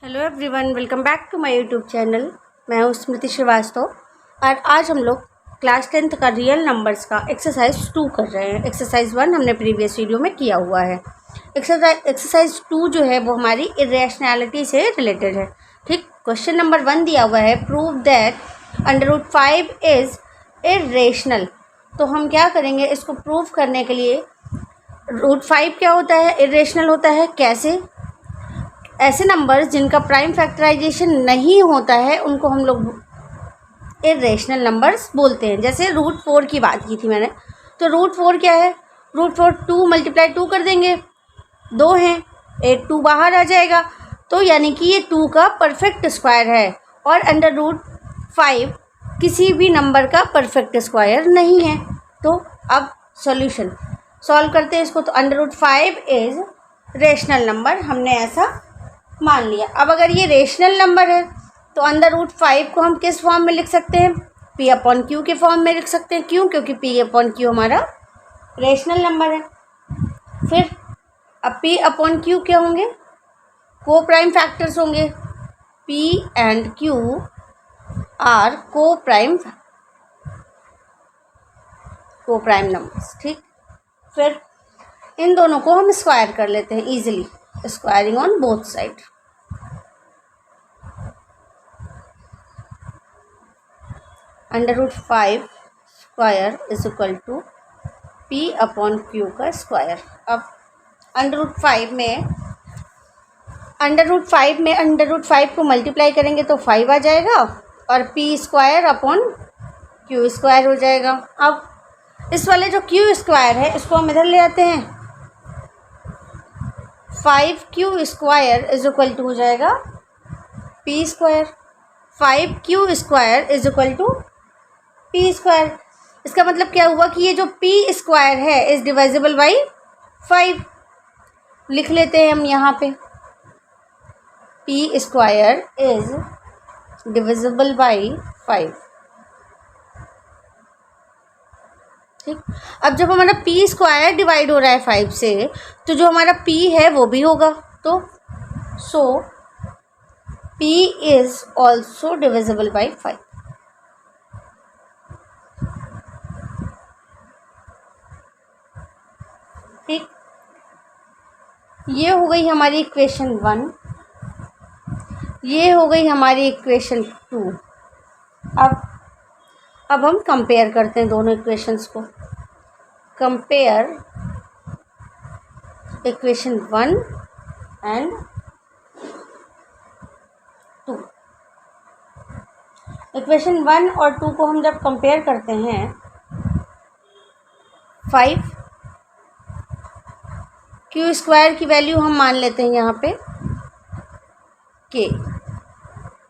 Hello everyone, welcome back to my YouTube channel. मैं हूँ स्मृति श्रीवास्तव और आज हम लोग क्लास 10th का रियल नंबर्स का एक्सरसाइज 2 कर रहे हैं। एक्सरसाइज 1 हमने प्रीवियस वीडियो में किया हुआ है। एक्सरसाइज 2 जो है वो हमारी इरेशनैलिटी से रिलेटेड है। ठीक, क्वेश्चन नंबर 1 दिया हुआ है, प्रूव दैट √5 इज़ इरेशनल। तो हम क्या करेंगे, इसको प्रूव करने के लिए √5 क्या होता है, इरेशनल होता है। कैसे? ऐसे नंबर्स जिनका प्राइम फैक्टराइजेशन नहीं होता है उनको हम लोग इरेशनल नंबर्स बोलते हैं। जैसे √4 की बात की थी मैंने, तो √4 क्या है, √4 2 मल्टीप्लाई 2 कर देंगे, 2 हैं, एक 2 बाहर आ जाएगा, तो यानी कि ये 2 का परफेक्ट स्क्वायर है। और √5 किसी भी नंबर का परफेक्ट स्क्वायर नहीं है। तो अब सॉल्यूशन सॉल्व करते हैं इसको। तो √5 इज़ रेशनल नंबर, हमने ऐसा मान लिया। अब अगर ये रेशनल नंबर है तो √5 को हम किस फॉर्म में लिख सकते हैं, P/Q के फॉर्म में लिख सकते हैं। क्यों? क्योंकि P/Q हमारा रेशनल नंबर है। फिर अब P/Q क्या होंगे, को प्राइम फैक्टर्स होंगे। P एंड Q आर को प्राइम नंबर्स। ठीक, फिर इन दोनों को हम स्क्वायर कर लेते हैं easily, squaring on both side. √5 square is equal to P/Q का स्क्वायर। अब √5 में √5 को मल्टीप्लाई करेंगे तो 5 आ जाएगा और P square upon Q square हो जाएगा। अब इस वाले जो Q स्क्वायर है इसको हम इधर ले आते हैं, 5Q square is equal to हो जाएगा P square. 5Q square is equal to P square. इसका मतलब क्या हुआ कि ये जो P स्क्वायर है इज डिवाइजिबल बाई 5। लिख लेते हैं हम यहाँ पे, P square is divisible by 5। ठीक, अब जब हमारा P स्क्वायर डिवाइड हो रहा है 5 से, तो जो हमारा P है वो भी होगा। तो P is also divisible by 5। ठीक, ये हो गई हमारी इक्वेशन 1, ये हो गई हमारी इक्वेशन 2। अब हम कंपेयर करते हैं दोनों इक्वेशंस को। Compare equation 1 and 2। इक्वेशन 1 और 2 को हम जब कंपेयर करते हैं, 5Q स्क्वायर की वैल्यू हम मान लेते हैं यहाँ पे K,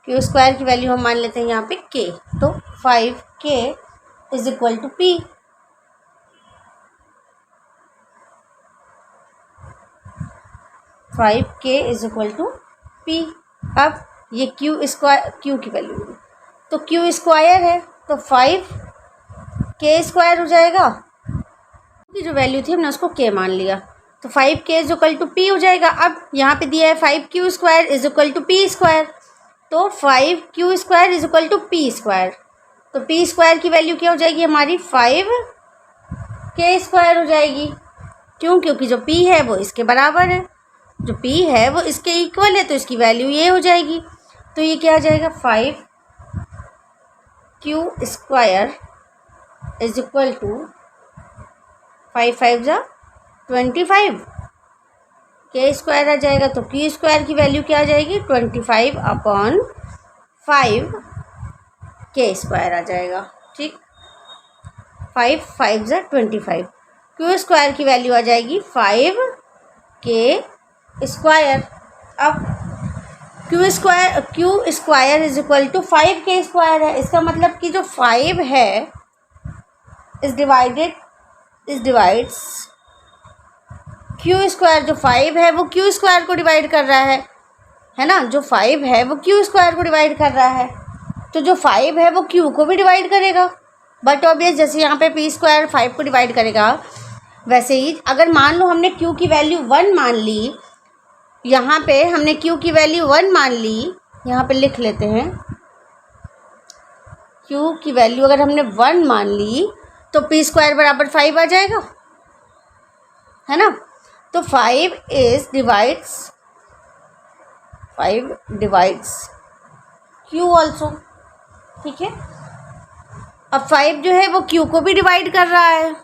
Q स्क्वायर की वैल्यू हम मान लेते हैं यहाँ पे K। तो 5K is equal to P। Is equal to P। अब ये Q स्क्वायर, Q की वैल्यू, तो Q स्क्वायर है तो 5K स्क्वायर हो जाएगा। की जो वैल्यू थी हमने उसको K मान लिया, तो 5K is equal to P हो जाएगा। अब यहाँ पे दिया है 5Q square is equal to P square, तो 5Q square is equal to P square. तो P स्क्वायर की वैल्यू क्या हो जाएगी हमारी, 5K स्क्वायर हो जाएगी। क्यों? क्योंकि जो P है वो इसके बराबर है, जो P है वो इसके इक्वल है, तो इसकी वैल्यू ये हो जाएगी। तो ये क्या आ जाएगा, 5Q square is equal to 5 5 जा 25, K स्क्वायर आ जाएगा। तो Q स्क्वायर की वैल्यू क्या आ जाएगी, 25/5 K स्क्वायर आ जाएगा। ठीक, 5 5 जा 25, Q स्क्वायर की वैल्यू आ जाएगी 5K स्क्वायर। अब Q square is equal to 5K square है। इसका मतलब कि जो 5 है इज डिवाइड्स Q स्क्वायर। जो 5 है वो Q स्क्वायर को डिवाइड कर रहा है ना, जो 5 है वो Q स्क्वायर को डिवाइड कर रहा है, तो जो 5 है वो Q को भी डिवाइड करेगा। बट ऑब्वियस जैसे यहाँ पे P स्क्वायर 5 को डिवाइड करेगा, वैसे ही अगर मान लो हमने Q की वैल्यू 1 मान ली यहाँ पे हमने q की वैल्यू 1 मान ली, यहाँ पे लिख लेते हैं q की वैल्यू अगर हमने 1 मान ली तो p² बराबर 5 आ जाएगा, है ना। तो 5 डिवाइड्स q ऑल्सो, ठीक है। अब 5 जो है वो q को भी डिवाइड कर रहा है,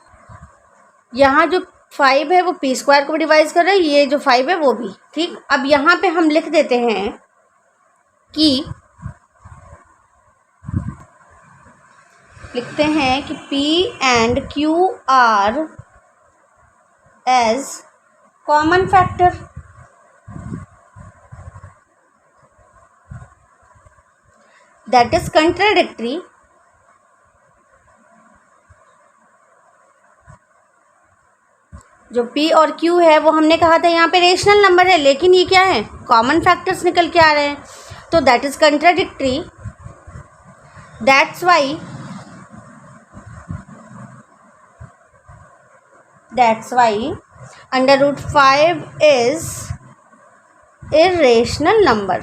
यहाँ जो 5 है वो p² को भी डिवाइड कर रहा है, ये जो 5 है वो भी, ठीक। अब यहाँ पे हम लिख देते हैं कि p and q are as common factor, that is contradictory जो p और q है वो हमने कहा था यहाँ पे रेशनल नंबर है, लेकिन ये क्या है, कॉमन फैक्टर्स निकल के आ रहे हैं, तो that is contradictory. That's why √5 is irrational number,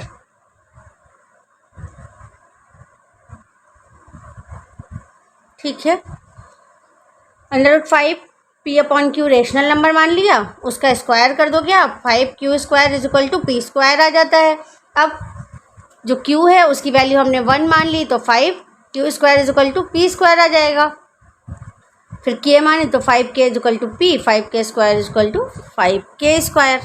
ठीक है। √5 p/q रेशनल नंबर मान लिया, उसका स्क्वायर कर दो क्या, 5q² = p² आ जाता है। अब जो q है उसकी वैल्यू हमने 1 मान ली, तो 5q² = p² आ जाएगा। फिर k माने तो 5k = p, 5k² = 5k²।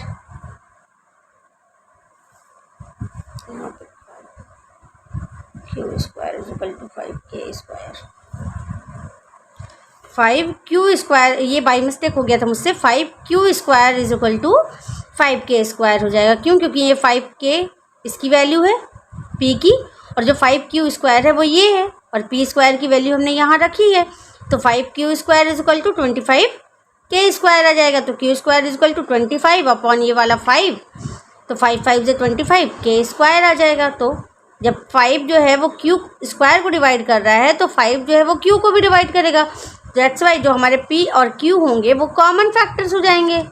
5q², ये बाई मिस्टेक हो गया था मुझसे, 5q² = 5k² हो जाएगा। क्यों? क्योंकि ये 5k इसकी वैल्यू है p की, और जो 5q² है वो ये है, और p² की वैल्यू हमने यहाँ रखी है, तो 5q² = 25k² आ जाएगा। तो q² = 25 अपॉन ये वाला 5, तो 5 5 से 25 k² आ जाएगा। तो जब 5 जो है वो q² को डिवाइड कर रहा है, तो 5 जो है वो q को भी डिवाइड करेगा। दैट्स वाई जो हमारे p और q होंगे वो कॉमन फैक्टर्स हो जाएंगे।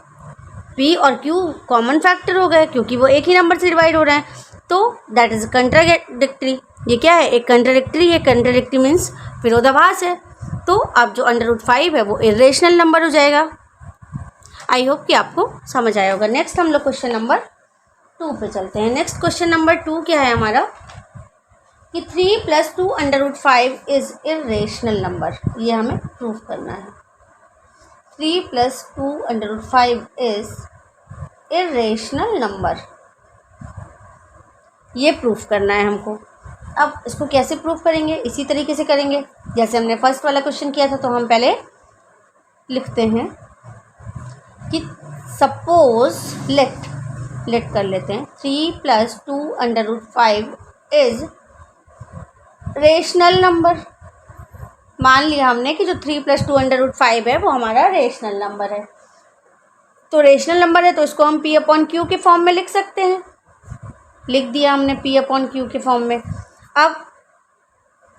p और q कॉमन फैक्टर हो गए क्योंकि वो एक ही नंबर से डिवाइड हो रहे हैं, तो दैट इज कंट्राडिक्टरी। ये क्या है, एक कंट्राडिक्टरी है। कंट्राडिक्टरी मीन्स विरोधाभास है। तो अब जो √5 है वो इर्रेशनल नंबर हो जाएगा। आई होप कि आपको समझ आया होगा। नेक्स्ट हम लोग क्वेश्चन नंबर 2 पे चलते हैं। नेक्स्ट क्वेश्चन नंबर 2 क्या है हमारा, कि 3 + 2 √5 इज इर्रेशनल नंबर। ये हमें प्रूव करना है। 3 + 2 √5 इज इर्रेशनल नंबर, ये प्रूफ करना है हमको। अब इसको कैसे प्रूफ करेंगे, इसी तरीके से करेंगे जैसे हमने फर्स्ट वाला क्वेश्चन किया था। तो हम पहले लिखते हैं कि सपोज लेट कर लेते हैं 3 + 2 √5 इज रेशनल नंबर। मान लिया हमने कि जो 3 + 2 √5 है वो हमारा रेशनल नंबर है। तो रेशनल नंबर है तो इसको हम p/q के फॉर्म में लिख सकते हैं। लिख दिया हमने p/q के फॉर्म में। अब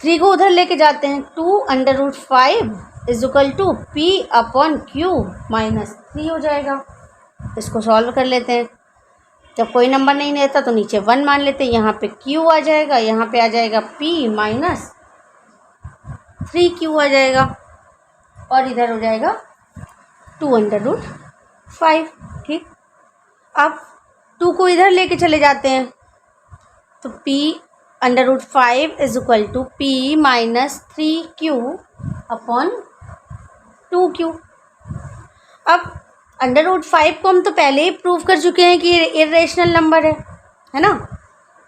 3 को उधर लेके जाते हैं, 2 √5 = p/q -3 हो जाएगा। इसको सॉल्व कर लेते हैं। जब कोई नंबर नहीं रहता तो नीचे 1 मान लेते हैं, यहाँ पे q आ जाएगा, यहाँ पे आ जाएगा p -3q आ जाएगा, और इधर हो जाएगा 2 √5। ठीक, अब 2 को इधर लेके चले जाते हैं, तो p √5 = p -3q upon 2q। अब √5 को हम तो पहले ही प्रूव कर चुके हैं कि इर्रेशनल नंबर है ना।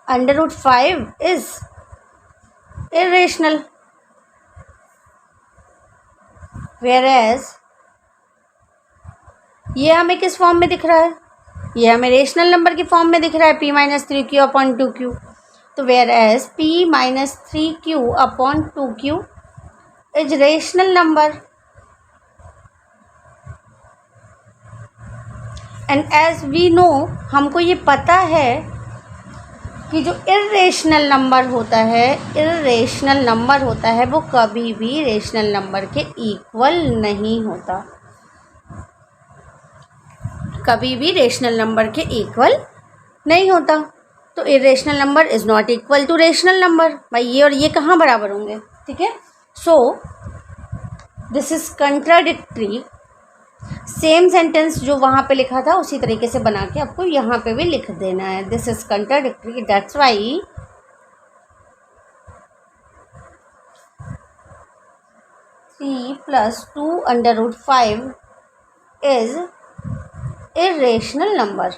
√5 इज इर्रेशनल, वेयरएज ये हमें किस फॉर्म में दिख रहा है, ये हमें रेशनल नंबर के फॉर्म में दिख रहा है, p -3q अपॉन 2q। तो whereas p -3q upon 2q is rational number, and as we know, हमको ये पता है कि जो इर्रेशनल नंबर होता है वो कभी भी रेशनल नंबर के इक्वल नहीं होता, कभी भी रेशनल नंबर के इक्वल नहीं होता, तो irrational number is not equal to rational number. भाई ये और ये कहाँ बराबर होंगे, ठीक है। So this is contradictory. Same sentence जो वहाँ पे लिखा था उसी तरीके से बना के आपको यहाँ पे भी लिख देना है। This is contradictory, that's why 3 + 2√5 is irrational number.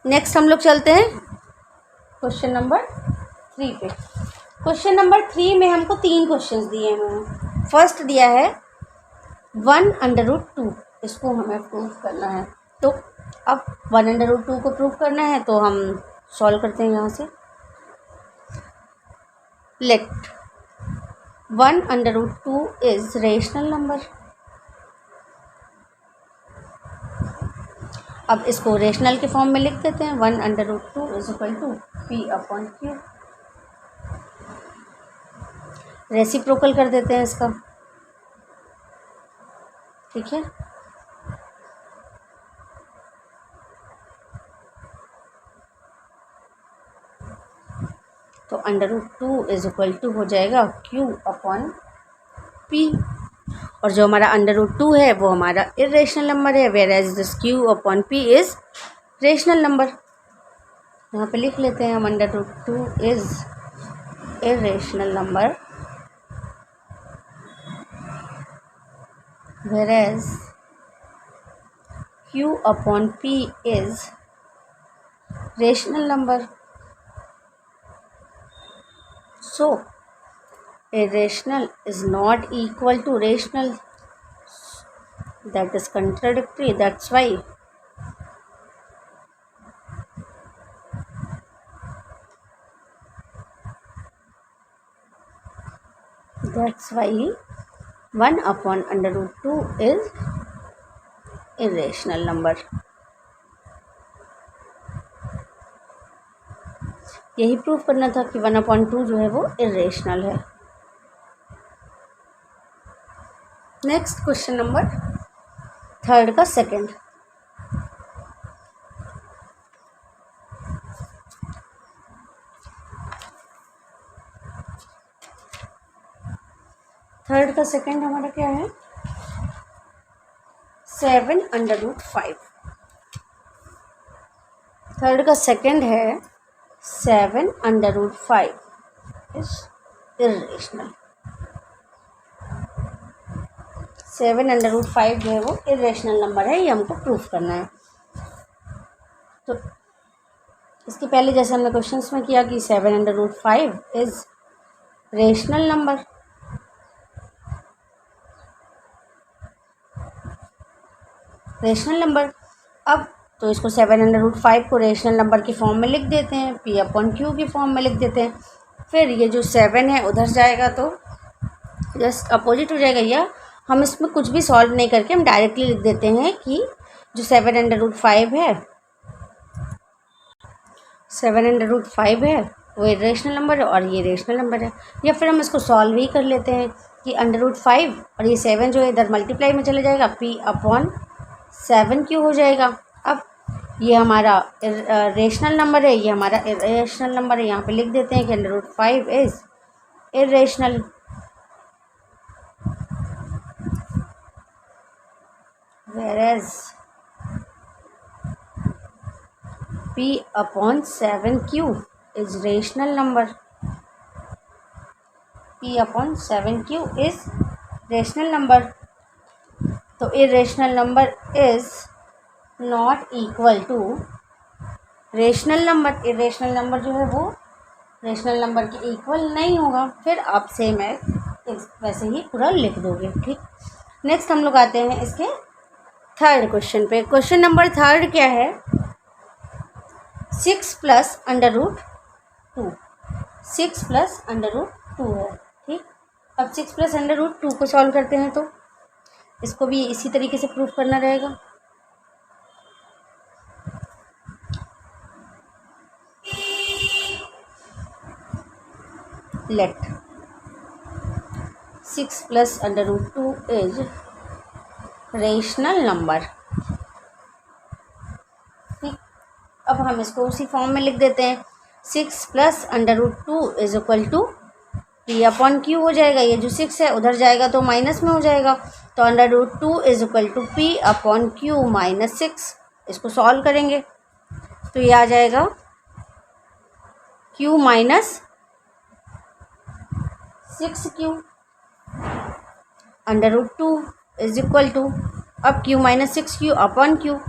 Next हम लोग चलते हैं क्वेश्चन नंबर 3 पे। क्वेश्चन नंबर 3 में हमको 3 क्वेश्चंस दिए हुए हैं। फर्स्ट दिया है 1√2, इसको हमें प्रूव करना है। तो अब 1√2 को प्रूव करना है तो हम सॉल्व करते हैं यहाँ से। Let 1√2 is rational number. अब इसको रेशनल के फॉर्म में लिख देते हैं। 1√2 is equal to P/Q। Reciprocal कर देते हैं इसका, ठीक है। तो √2 इज इक्वल टू हो जाएगा Q/P। और जो हमारा √2 है वो हमारा इरेशनल नंबर है, whereas this Q/P is rational number. यहाँ पे लिख लेते हैं हम √2 is irrational number, whereas Q/P is rational number. So irrational is not equal to rational, that is contradictory, that's why 1/√2 is irrational number। यही prove करना था कि 1/2 जो है वो इरेशनल है। नेक्स्ट क्वेश्चन नंबर 3 का सेकंड। थर्ड का सेकंड हमारा क्या है, 7/5। थर्ड का सेकंड है 7/5 इज इरेशनल। 7/5 जो है वो इरेशनल नंबर है, ये हमको प्रूफ करना है। तो इसके पहले जैसे हमने क्वेश्चंस में किया कि 7/5 is rational number. Rational number, अब तो इसको 7/5 को रेशनल नंबर की फॉर्म में लिख देते हैं, P/Q की फॉर्म में लिख देते हैं। फिर ये जो 7 है उधर जाएगा तो जस्ट अपोजिट हो जाएगा, या हम इसमें कुछ भी सॉल्व नहीं करके हम डायरेक्टली लिख देते हैं कि जो 7/5 है, 7/5 है वो रेशनल नंबर है और ये रेशनल नंबर है। या फिर हम इसको सॉल्व ही कर लेते हैं कि √5 और ये 7 जो है इधर मल्टीप्लाई में चले जाएगा, P/7Q हो जाएगा। अब ये हमारा रेशनल नंबर है, ये हमारा इरेशनल नंबर है। यहाँ पे लिख देते हैं कि √5 is irrational. whereas P/7Q is rational number। P/7Q is rational number। तो irrational number is not equal to rational number। irrational number जो है वो rational number के इक्वल नहीं होगा। फिर आप सेम है वैसे ही पूरा लिख दोगे, ठीक। नेक्स्ट हम लोग आते हैं इसके थर्ड क्वेश्चन पे। क्वेश्चन नंबर 3 क्या है, 6 + √2। 6 + √2 है, ठीक। अब 6 + √2 को सॉल्व करते हैं तो इसको भी इसी तरीके से प्रूफ करना रहेगा। Let 6 + √2 is rational number. अब हम इसको उसी फॉर्म में लिख देते हैं, 6 + √2 = P/Q हो जाएगा। ये जो 6 है उधर जाएगा तो माइनस में हो जाएगा, तो √2 = P/Q - 6। इसको सॉल्व करेंगे तो ये आ जाएगा Q - 6Q √2 = अब Q - 6Q/Q।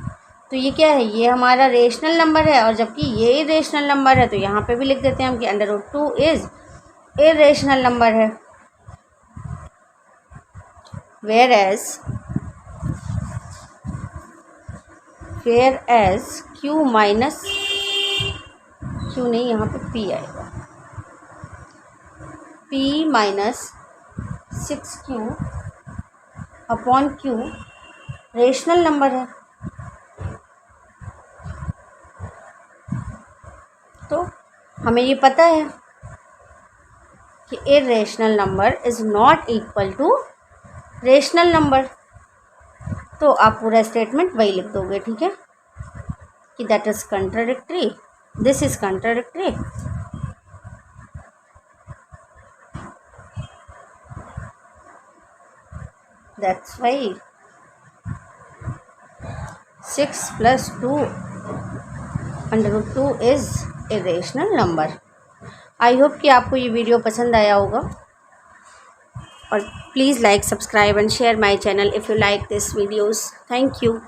तो ये क्या है, ये हमारा रेशनल नंबर है, और जबकि ये इरेशनल नंबर है तो यहाँ पे भी लिख देते हैं हम कि √2 इज़ इरेशनल नंबर है। whereas Q माइनस Q नहीं, यहाँ पे P आएगा, P - 6Q/Q रेशनल नंबर है। तो हमें ये पता है कि irrational number is not equal to rational number. तो आप पूरा स्टेटमेंट वही लिख दोगे, ठीक है, कि that is contradictory, this is contradictory. That's why 6 + 2 √2 is irrational number. I hope कि आपको ये वीडियो पसंद आया होगा, और please like, subscribe and share my channel if you like this videos. Thank you.